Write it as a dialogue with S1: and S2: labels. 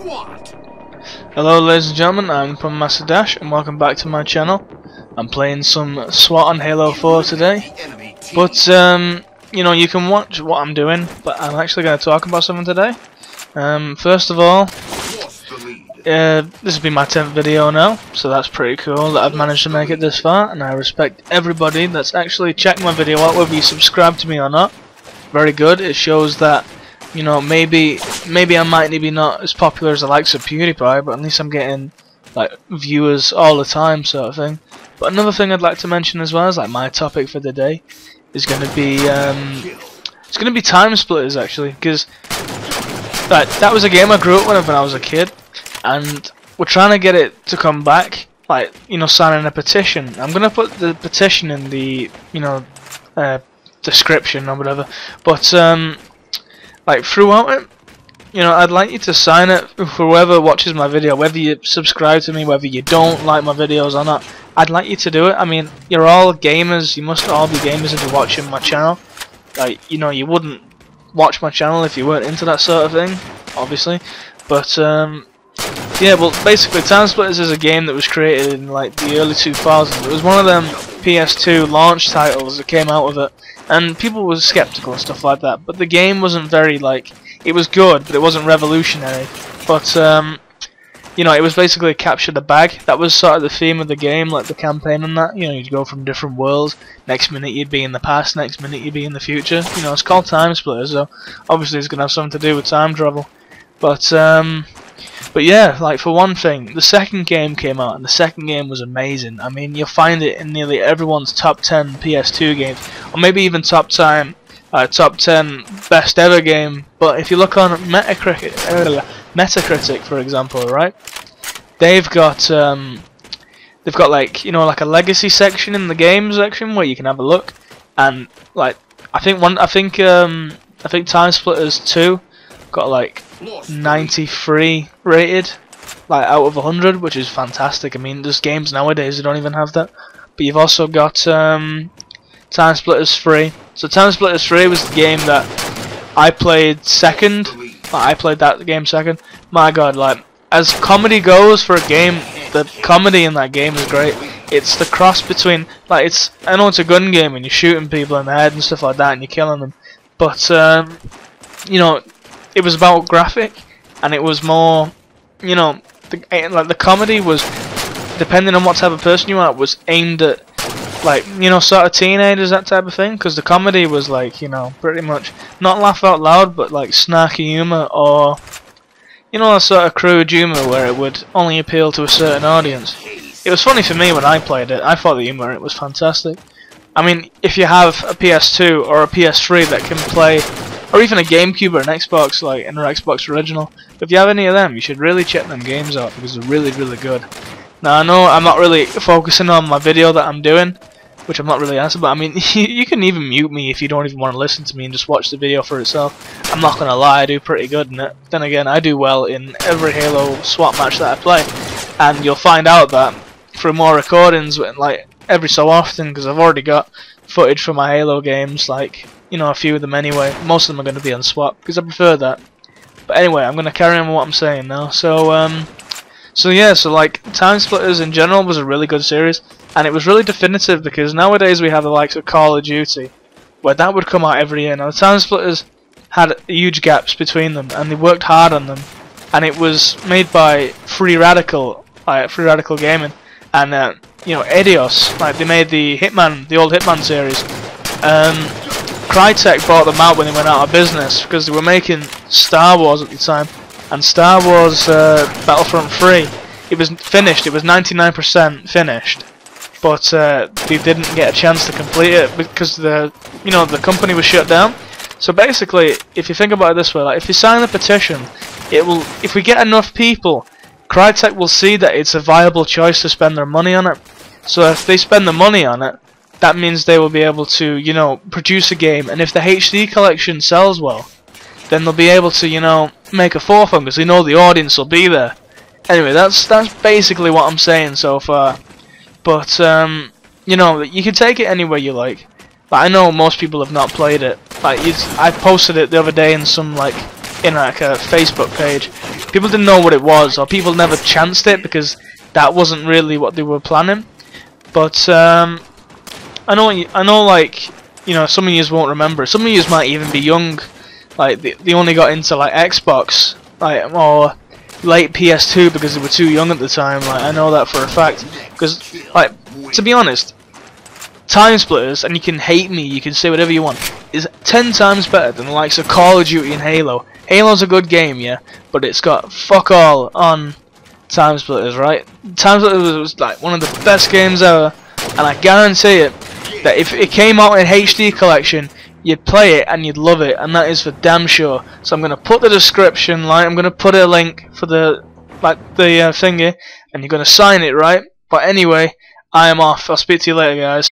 S1: SWAT!
S2: Hello ladies and gentlemen, I'm from Master Dash and welcome back to my channel. I'm playing some SWAT on Halo 4 today. But you know, you can watch what I'm doing, but I'm actually going to talk about something today. First of all, this has been my 10th video now, so that's pretty cool that I've managed to make it this far, and I respect everybody that's actually checked my video out, whether you subscribe to me or not. Very good. It shows that, you know, maybe I might be not as popular as the likes of PewDiePie, but at least I'm getting like viewers all the time, sort of thing. But another thing I'd like to mention as well is like my topic for the day is going to be it's going to be Time Splitters, actually, because that was a game I grew up with when I was a kid, and we're trying to get it to come back. Like, you know, signing a petition. I'm gonna put the petition in the, you know, description or whatever. But like throughout it, you know, I'd like you to sign it for whoever watches my video, whether you subscribe to me, whether you don't like my videos or not. I'd like you to do it. I mean, you're all gamers. You must all be gamers if you're watching my channel. Like, you know, you wouldn't watch my channel if you weren't into that sort of thing, obviously. But yeah, well, basically, Time Splitters is a game that was created in like the early 2000s. It was one of them PS2 launch titles that came out with it, and people were skeptical and stuff like that. But the game wasn't very, like, it was good, but it wasn't revolutionary. But you know, it was basically capture the bag. That was sort of the theme of the game, like the campaign and that. You know, you'd go from different worlds. Next minute you'd be in the past, next minute you'd be in the future. You know, it's called Time Splitters, so obviously it's gonna have something to do with time travel. But yeah, like, for one thing, the second game came out, and the second game was amazing. I mean, you'll find it in nearly everyone's top 10 PS2 games, or maybe even top 10 best ever game. But if you look on Metacritic, for example, right, they've got like, you know, like a legacy section in the game section where you can have a look, and like I think Time Splitters 2 got like 93 rated, like out of 100, which is fantastic. I mean, there's games nowadays that don't even have that. But you've also got Time Splitters 3. So Time Splitters 3 was the game that I played second. I played that game second. My God, like, as comedy goes for a game, the comedy in that game is great. It's the cross between, like, I know it's a gun game and you're shooting people in the head and stuff like that and you're killing them, but you know, it was about graphic, and it was more, you know, the comedy was, depending on what type of person you are, was aimed at, like, you know, sort of teenagers, that type of thing, because the comedy was like, you know, pretty much not laugh out loud, but like snarky humour, or, you know, a sort of crude humour where it would only appeal to a certain audience. It was funny for me when I played it. I thought the humour in it was fantastic. I mean, if you have a PS2 or a PS3 that can play, or even a GameCube or an Xbox, like an Xbox original, if you have any of them, you should really check them games out, because they're really, really good. Now, I know I'm not really focusing on my video that I'm doing, which I'm not really answering, but I mean, you can even mute me if you don't even want to listen to me and just watch the video for itself. I'm not gonna lie, I do pretty good in it. Then again, I do well in every Halo SWAT match that I play, and you'll find out that through more recordings, like every so often, because I've already got footage from my Halo games, like, you know, a few of them anyway. Most of them are going to be on SWAT, because I prefer that. But anyway, I'm going to carry on with what I'm saying now. So yeah, so like, Time Splitters in general was a really good series, and it was really definitive, because nowadays we have the likes of Call of Duty, where that would come out every year. Now, the Time Splitters had huge gaps between them, and they worked hard on them, and it was made by Free Radical Gaming, and you know, Eidos, like, they made the old Hitman series. Crytek bought them out when they went out of business, because they were making Star Wars at the time, and Star Wars Battlefront 3, it was finished, it was 99% finished, but they didn't get a chance to complete it because the company was shut down. So basically, if you think about it this way, like, if you sign a petition, it will, if we get enough people, Crytek will see that it's a viable choice to spend their money on it. So if they spend the money on it, that means they will be able to, you know, produce a game, and if the HD collection sells well, then they'll be able to, you know, make a fourth one, because they know the audience will be there. Anyway, that's basically what I'm saying so far. But you know, you can take it any way you like. But I know most people have not played it. Like, I posted it the other day in some like in like a Facebook page. People didn't know what it was, or people never chanced it because that wasn't really what they were planning. But I know, like, you know, some of you won't remember. Some of you might even be young, like they only got into like Xbox, like, or late PS2 because they were too young at the time. Like, I know that for a fact. Because, like, to be honest, Time Splitters, and you can hate me, you can say whatever you want, is 10 times better than the likes of Call of Duty and Halo. Halo's a good game, yeah, but it's got fuck all on Time Splitters, right? Time Splitters was like one of the best games ever, and I guarantee it that if it came out in HD collection, you'd play it and you'd love it, and that is for damn sure. So I'm gonna put the description, like, I'm gonna put a link for the thingy, and you're gonna sign it, right? But anyway, I am off. I'll speak to you later, guys.